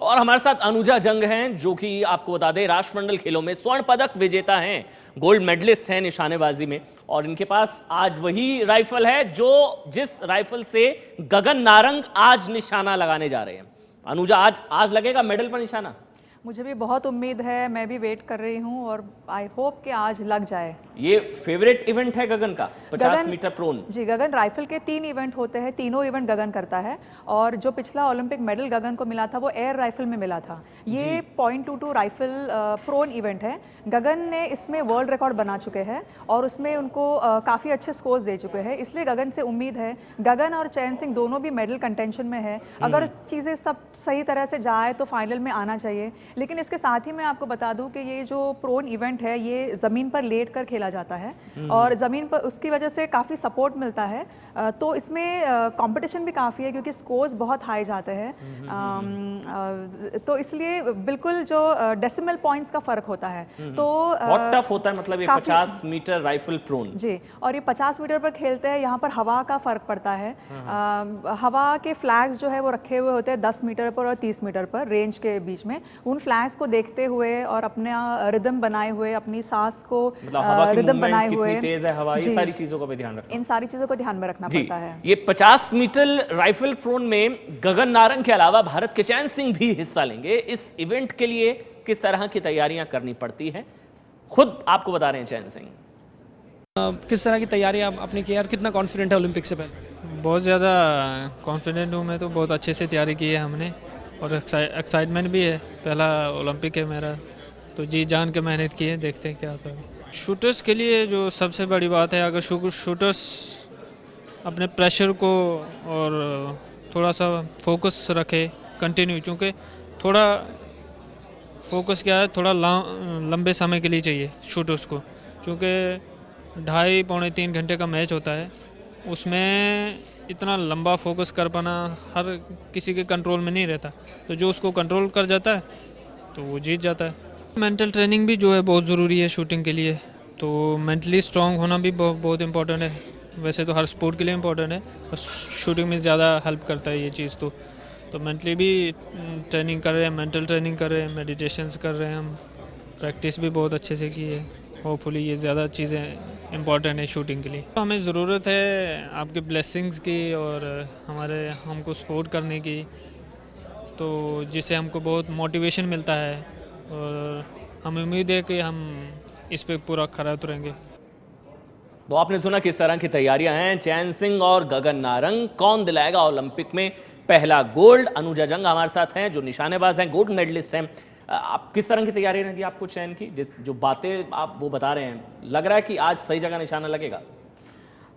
और हमारे साथ अनुजा जंग हैं, जो कि आपको बता दें राष्ट्रमंडल खेलों में स्वर्ण पदक विजेता हैं, गोल्ड मेडलिस्ट हैं निशानेबाजी में। और इनके पास आज वही राइफल है जिस राइफल से गगन नारंग आज निशाना लगाने जा रहे हैं। अनुजा, आज लगेगा मेडल पर निशाना? मुझे भी बहुत उम्मीद है, मैं भी वेट कर रही हूँ और आई होप कि आज लग जाए। ये फेवरेट इवेंट है गगन का, 50 मीटर प्रोन। जी, गगन राइफल के 3 इवेंट होते हैं, तीनों इवेंट गगन करता है। और जो पिछला ओलंपिक मेडल गगन को मिला था वो एयर राइफल में मिला था। ये .22 राइफल प्रोन इवेंट है। गगन ने इसमें वर्ल्ड रिकॉर्ड बना चुके हैं और उसमें उनको काफ़ी अच्छे स्कोर्स दे चुके हैं, इसलिए गगन से उम्मीद है। गगन और चैन सिंह दोनों भी मेडल कंटेंशन में है। अगर चीज़ें सब सही तरह से जाए तो फाइनल में आना चाहिए। लेकिन इसके साथ ही मैं आपको बता दूं कि ये जो प्रोन इवेंट है ये ज़मीन पर लेट कर खेला जाता है और ज़मीन पर उसकी वजह से काफ़ी सपोर्ट मिलता है। तो इसमें कंपटीशन भी काफ़ी है क्योंकि स्कोर्स बहुत हाई जाते हैं। तो इसलिए बिल्कुल जो डेसिमल पॉइंट्स का फ़र्क होता है तो बहुत टफ होता है। मतलब ये 50 मीटर राइफल प्रोन जी, और ये 50 मीटर पर खेलते हैं। यहाँ पर हवा का फ़र्क पड़ता है। हवा के फ्लैग्स जो है वो रखे हुए होते हैं 10 मीटर पर और 30 मीटर पर रेंज के बीच में। उन फ्लैग्स को देखते हुए और अपना रिदम बनाए हुए, अपनी सांस को रिदम बनाए हुए, कितनी तेज है हवा, ये सारी चीजों का भी ध्यान रखना, इन सारी चीजों को ध्यान में रखना पड़ता है। ये 50 मीटर राइफल प्रोन में गगन नारंग के अलावा भारत के चैन सिंह भी हिस्सा लेंगे। इस इवेंट के लिए किस तरह की तैयारियां करनी पड़ती हैं, खुद आपको बता रहे हैं चैन सिंह। किस तरह की तैयारी आपने की यार, कितना कॉन्फिडेंट है ओलंपिक से पहले? बहुत ज़्यादा कॉन्फिडेंट हूँ मैं, तो बहुत अच्छे से तैयारी की है हमने और एक्साइटमेंट भी है। पहला ओलंपिक है मेरा, तो जी जान के मेहनत की है, देखते हैं क्या होता है। शूटर्स के लिए जो सबसे बड़ी बात है, अगर शूटर्स अपने प्रेशर को और थोड़ा सा फोकस रखे कंटिन्यू, क्योंकि थोड़ा फोकस क्या है, थोड़ा लंबे समय के लिए चाहिए शूटर्स को, क्योंकि 2.5-3 घंटे का मैच होता है। उसमें इतना लंबा फोकस कर पाना हर किसी के कंट्रोल में नहीं रहता, तो जो उसको कंट्रोल कर जाता है तो वो जीत जाता है। मेंटल ट्रेनिंग भी जो है बहुत ज़रूरी है शूटिंग के लिए, तो मेंटली स्ट्रांग होना भी बहुत इम्पोर्टेंट है। वैसे तो हर स्पोर्ट के लिए इम्पोर्टेंट है, पर शूटिंग में ज़्यादा हेल्प करता है ये चीज़। तो मेंटली भी ट्रेनिंग कर रहे हैं, मेंटल ट्रेनिंग कर रहे हैं, मेडिटेशंस कर रहे हैं हम, प्रैक्टिस भी बहुत अच्छे से की है। होपफुली ये ज़्यादा चीज़ें इम्पॉर्टेंट है शूटिंग के लिए। तो हमें ज़रूरत है आपके ब्लेसिंग्स की और हमको सपोर्ट करने की, तो जिससे हमको बहुत मोटिवेशन मिलता है और हमें उम्मीद है कि हम इस पे पूरा खरा उतरेंगे। तो आपने सुना किस तरह की तैयारियां हैं चैन सिंह और गगन नारंग। कौन दिलाएगा ओलंपिक में पहला गोल्ड? अनुजा जंग हमारे साथ हैं, जो निशानेबाज हैं, गोल्ड मेडलिस्ट हैं। आप किस तरह की तैयारी रहेगी आपको चैन की? जो बातें आप वो बता रहे हैं, लग रहा है कि आज सही जगह निशाना लगेगा?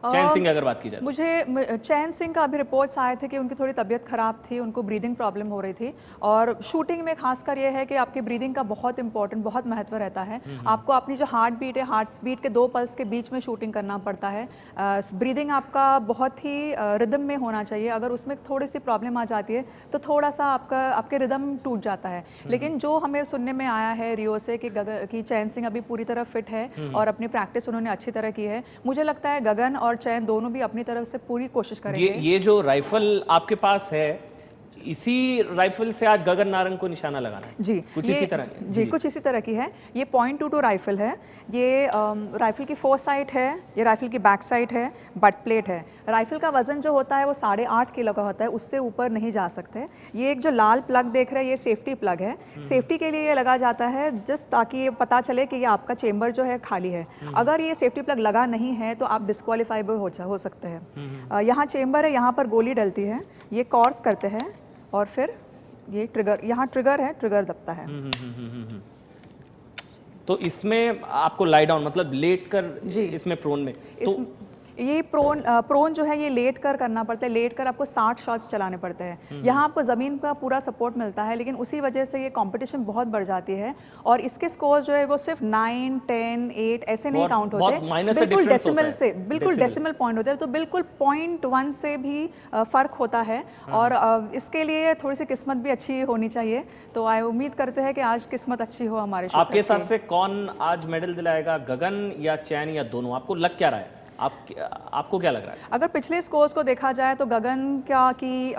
चैन सिंह अगर बात की जाए, मुझे चैन सिंह का अभी रिपोर्ट्स आए थे कि उनकी थोड़ी तबीयत ख़राब थी, उनको ब्रीदिंग प्रॉब्लम हो रही थी। और शूटिंग में खासकर ये है कि आपकी ब्रीदिंग का बहुत महत्व रहता है। आपको अपनी जो हार्ट बीट है, हार्ट बीट के 2 पल्स के बीच में शूटिंग करना पड़ता है। ब्रीदिंग आपका बहुत ही रिदम में होना चाहिए। अगर उसमें थोड़ी सी प्रॉब्लम आ जाती है तो थोड़ा सा आपके रिदम टूट जाता है। लेकिन जो हमें सुनने में आया है रियो से कि चैन सिंह अभी पूरी तरह फिट है और अपनी प्रैक्टिस उन्होंने अच्छी तरह की है। मुझे लगता है गगन और चैन दोनों भी अपनी तरफ से पूरी कोशिश करेंगे। ये जो राइफल आपके पास है, इसी राइफल से आज गगन नारंग को निशाना लगाना है? जी, कुछ इसी तरह की? जी, कुछ इसी तरह की है। ये .22 राइफल है। ये राइफल की फोरसाइट है, ये राइफल की बैक साइड है, बट प्लेट है। राइफल का वजन जो होता है वो 8.5 किलो का होता है, उससे ऊपर नहीं जा सकते। ये एक जो लाल प्लग देख रहे हैं, ये सेफ्टी प्लग है। सेफ्टी के लिए ये लगा जाता है जस्ट ताकि ये पता चले कि ये आपका चेम्बर जो है खाली है। अगर ये सेफ्टी प्लग लगा नहीं है तो आप डिस्क्वालीफाइबल हो सकते हैं। यहाँ चेम्बर है, यहाँ पर गोली डलती है, ये कॉर्क करते हैं और फिर ये ट्रिगर, यहाँ ट्रिगर है, ट्रिगर दबता है। तो इसमें आपको लाई डाउन, मतलब लेट कर इसमें प्रोन में तो ये प्रोन जो है ये लेट कर करना पड़ता है। लेट कर आपको 60 शॉट्स चलाने पड़ते हैं। यहाँ आपको ज़मीन का पूरा सपोर्ट मिलता है, लेकिन उसी वजह से ये कंपटीशन बहुत बढ़ जाती है। और इसके स्कोर जो है वो सिर्फ 9, 10, 8 ऐसे नहीं काउंट होते, बिल्कुल डेसिमल से, बिल्कुल डेसिमल पॉइंट होते हैं। तो बिल्कुल 0.1 से भी फ़र्क होता है। और इसके लिए थोड़ी सी किस्मत भी अच्छी होनी चाहिए। तो उम्मीद करते हैं कि आज किस्मत अच्छी हो हमारे। आपके हिसाब से कौन आज मेडल दिलाएगा, गगन या चैन या दोनों? आपको लग क्या रहा है? आपको क्या लग रहा है? अगर पिछले स्कोर्स को देखा जाए तो गगन की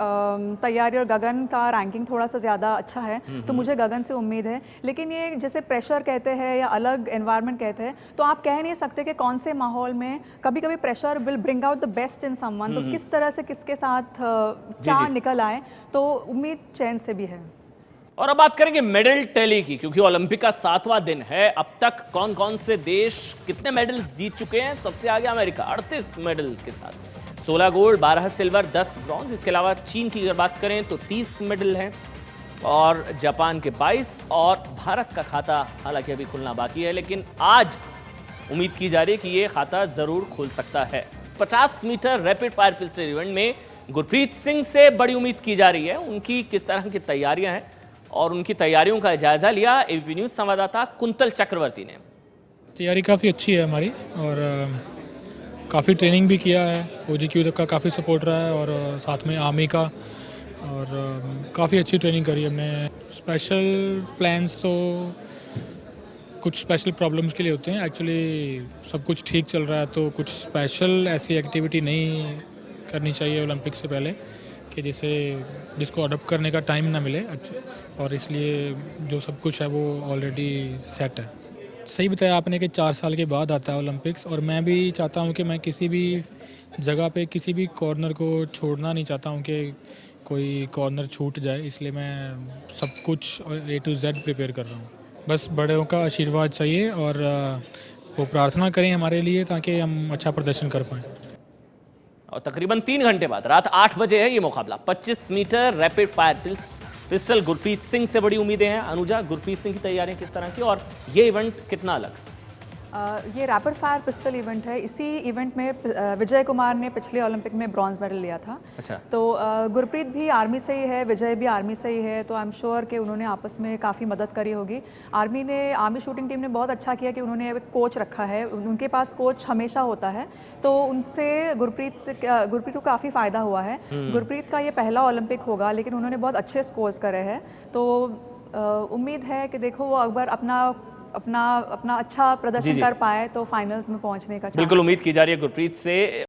तैयारी और गगन का रैंकिंग थोड़ा सा ज़्यादा अच्छा है, तो मुझे गगन से उम्मीद है। लेकिन ये जैसे प्रेशर कहते हैं या अलग एनवायरनमेंट कहते हैं, तो आप कह नहीं सकते कि कौन से माहौल में कभी कभी pressure will bring out the best in someone, तो किस तरह से किसके साथ क्या निकल आए, तो उम्मीद चैन से भी है। और अब बात करेंगे मेडल टैली की, क्योंकि ओलंपिक का 7वां दिन है। अब तक कौन कौन से देश कितने मेडल्स जीत चुके हैं? सबसे आगे अमेरिका 38 मेडल के साथ, 16 गोल्ड, 12 सिल्वर, 10 ब्रॉन्ज। इसके अलावा चीन की अगर बात करें तो 30 मेडल हैं, और जापान के 22, और भारत का खाता हालांकि अभी खुलना बाकी है, लेकिन आज उम्मीद की जा रही है कि ये खाता जरूर खुल सकता है। 50 metre rapid fire pistol event में गुरप्रीत सिंह से बड़ी उम्मीद की जा रही है। उनकी किस तरह की तैयारियां हैं और उनकी तैयारियों का जायजा लिया एबीपी न्यूज संवाददाता कुंतल चक्रवर्ती ने। तैयारी काफ़ी अच्छी है हमारी, और काफ़ी ट्रेनिंग भी किया है। OGQ का काफ़ी सपोर्ट रहा है, और साथ में आर्मी का, और काफ़ी अच्छी ट्रेनिंग करी हमने। स्पेशल प्लान्स तो कुछ स्पेशल प्रॉब्लम्स के लिए होते हैं। एक्चुअली सब कुछ ठीक चल रहा है, तो कुछ स्पेशल ऐसी एक्टिविटी नहीं करनी चाहिए ओलंपिक से पहले, कि जिसको अडॉप्ट करने का टाइम ना मिले, और इसलिए जो सब कुछ है वो ऑलरेडी सेट है। सही बताया आपने कि 4 साल के बाद आता है ओलंपिक्स, और मैं भी चाहता हूँ कि मैं किसी भी जगह पे किसी भी कॉर्नर को छोड़ना नहीं चाहता हूँ कि कोई कॉर्नर छूट जाए, इसलिए मैं सब कुछ A to Z प्रिपेयर कर रहा हूँ। बस बड़ों का आशीर्वाद चाहिए, और वो प्रार्थना करें हमारे लिए, ताकि हम अच्छा प्रदर्शन कर पाएँ। और तकरीबन 3 घंटे बाद रात 8 बजे है ये मुकाबला। 25 metre rapid fire pistol Gurpreet Singh से बड़ी उम्मीदें हैं। अनुजा, गुरप्रीत सिंह की तैयारियां किस तरह की, और ये इवेंट कितना अलग? ये रैपिड फायर पिस्टल इवेंट है। इसी इवेंट में विजय कुमार ने पिछले ओलंपिक में ब्रॉन्ज मेडल लिया था। अच्छा। तो गुरप्रीत भी आर्मी से ही है, विजय भी आर्मी से ही है, तो आई एम श्योर कि उन्होंने आपस में काफ़ी मदद करी होगी। आर्मी शूटिंग टीम ने बहुत अच्छा किया कि उन्होंने एक कोच रखा है, उनके पास कोच हमेशा होता है, तो उनसे गुरप्रीत को काफ़ी फ़ायदा हुआ है। गुरप्रीत का ये पहला ओलंपिक होगा, लेकिन उन्होंने बहुत अच्छे स्कोर्स करे हैं, तो उम्मीद है कि देखो वो अकबर अपना अच्छा प्रदर्शन कर पाए तो फाइनल्स में पहुंचने का बिल्कुल उम्मीद की जा रही है गुरप्रीत से।